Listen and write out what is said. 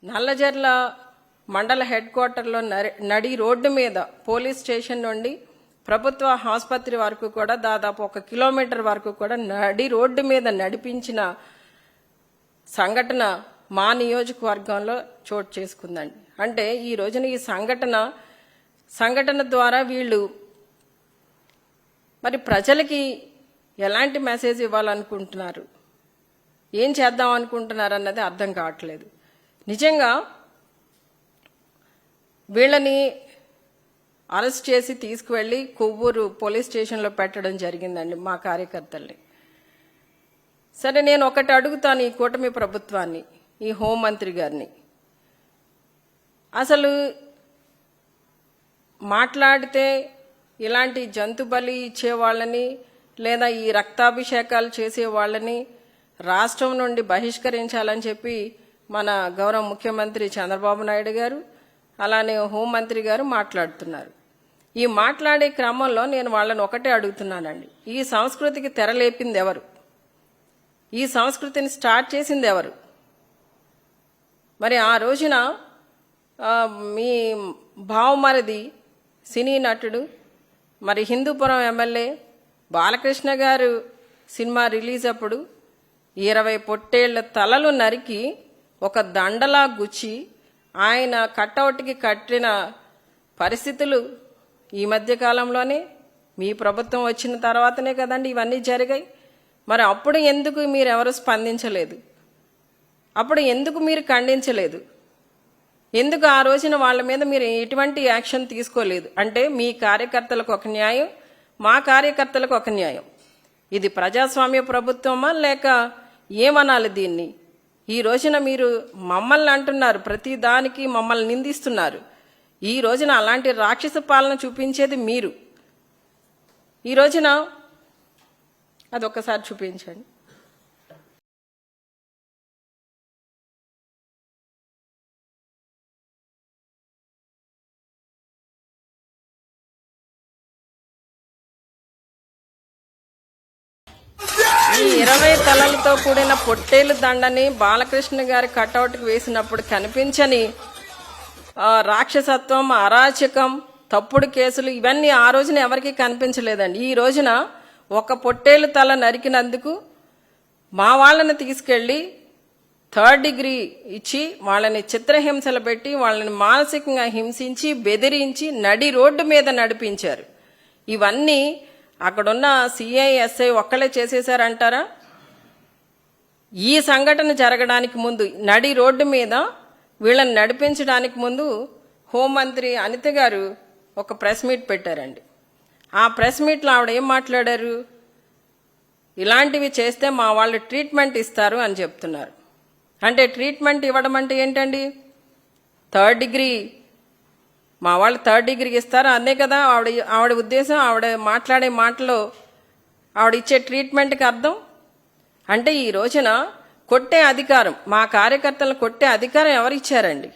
నల్లజర్ల మండల హెడ్ క్వార్టర్లో నడి రోడ్డు మీద పోలీస్ స్టేషన్ నుండి ప్రభుత్వ ఆసుపత్రి వరకు కూడా దాదాపు 1 కిలోమీటర్ వరకు కూడా నడి రోడ్డు మీద నడిపించిన సంఘటన మా నియోజకవర్గంలో చోటు చేసుకుందండి. అంటే ఈ రోజున ఈ సంఘటన ద్వారా వీళ్ళు మరి ప్రజలకి ఎలాంటి మెసేజ్ ఇవ్వాలనుకుంటున్నారు, ఏం చేద్దాం అనుకుంటున్నారు అన్నది అర్థం కావట్లేదు. నిజంగా వీళ్ళని అరెస్ట్ చేసి తీసుకువెళ్ళి కొవ్వూరు పోలీస్ స్టేషన్లో పెట్టడం జరిగిందండి మా కార్యకర్తల్ని. సరే, నేను ఒకటి అడుగుతాను ఈ కూటమి ప్రభుత్వాన్ని, ఈ హోంమంత్రి గారిని. అసలు మాట్లాడితే ఇలాంటి జంతు బలి ఇచ్చేవాళ్ళని లేదా ఈ రక్తాభిషేకాలు చేసే వాళ్ళని రాష్ట్రం నుండి బహిష్కరించాలని చెప్పి మన గౌరవ ముఖ్యమంత్రి చంద్రబాబు నాయుడు గారు అలానే హోంమంత్రి గారు మాట్లాడుతున్నారు. ఈ మాట్లాడే క్రమంలో నేను వాళ్ళని ఒకటే అడుగుతున్నానండి, ఈ సంస్కృతికి తెరలేపింది ఎవరు? ఈ సంస్కృతిని స్టార్ట్ చేసింది ఎవరు? మరి ఆ రోజున మీ భావమరిది సినీ నటుడు మరి హిందూపురం ఎమ్మెల్యే బాలకృష్ణ గారు సినిమా రిలీజ్ అప్పుడు 20 పొట్టేళ్ల తలలు నరికి ఒక దండలా గుచ్చి ఆయన కట్అవుట్కి కట్టిన పరిస్థితులు ఈ మధ్య కాలంలోనే మీ ప్రభుత్వం వచ్చిన తర్వాతనే కదండి ఇవన్నీ జరిగాయి. మరి అప్పుడు ఎందుకు మీరెవరు స్పందించలేదు? అప్పుడు ఎందుకు మీరు ఖండించలేదు? ఎందుకు ఆ రోజున వాళ్ళ మీద మీరు ఎటువంటి యాక్షన్ తీసుకోలేదు? అంటే మీ కార్యకర్తలకు ఒక న్యాయం, మా కార్యకర్తలకు ఒక న్యాయం. ఇది ప్రజాస్వామ్య ప్రభుత్వమా లేక ఏమనాలి దీన్ని? ఈ రోజున మీరు మమ్మల్ని అంటున్నారు, ప్రతి దానికి మమ్మల్ని నిందిస్తున్నారు. ఈ రోజున అలాంటి రాక్షస పాలన చూపించేది మీరు. ఈ రోజున అదొక్కసారి చూపించండి. ఈ 20 తలలతో కూడిన పొట్టేలు దండని బాలకృష్ణ గారి కట్అవుట్కి వేసినప్పుడు కనిపించని రాక్షసత్వం, అరాచకం, తప్పుడు కేసులు ఇవన్నీ ఆ రోజున ఎవరికి కనిపించలేదండి. ఈ రోజున ఒక పొట్టేలు తల నరికినందుకు మా వాళ్ళని తీసుకెళ్లి 3rd డిగ్రీ ఇచ్చి వాళ్ళని చిత్రహింసలు పెట్టి వాళ్ళని మానసికంగా హింసించి బెదిరించి నడి రోడ్డు మీద నడిపించారు. ఇవన్నీ అక్కడున్న సిఐ ఎస్ఐ ఒక్కలే చేసేశారంటారా? ఈ సంఘటన జరగడానికి ముందు నడి రోడ్డు మీద వీళ్ళని నడిపించడానికి ముందు హోంమంత్రి అనిత గారు ఒక ప్రెస్ మీట్ పెట్టారండి. ఆ ప్రెస్ మీట్లో ఆవిడ ఏం మాట్లాడారు? ఇలాంటివి చేస్తే మా వాళ్ళు ట్రీట్మెంట్ ఇస్తారు అని చెప్తున్నారు. అంటే ట్రీట్మెంట్ ఇవ్వడం అంటే ఏంటండి? 3rd డిగ్రీ మా వాళ్ళు 3rd డిగ్రీకి ఇస్తారు అదే కదా ఆవిడ ఉద్దేశం. ఆవిడ మాట్లాడే మాటలో ఆవిడ ఇచ్చే ట్రీట్మెంట్కి అర్థం. అంటే ఈ రోజున కొట్టే అధికారం, మా కార్యకర్తలను కొట్టే అధికారం ఎవరు ఇచ్చారండి?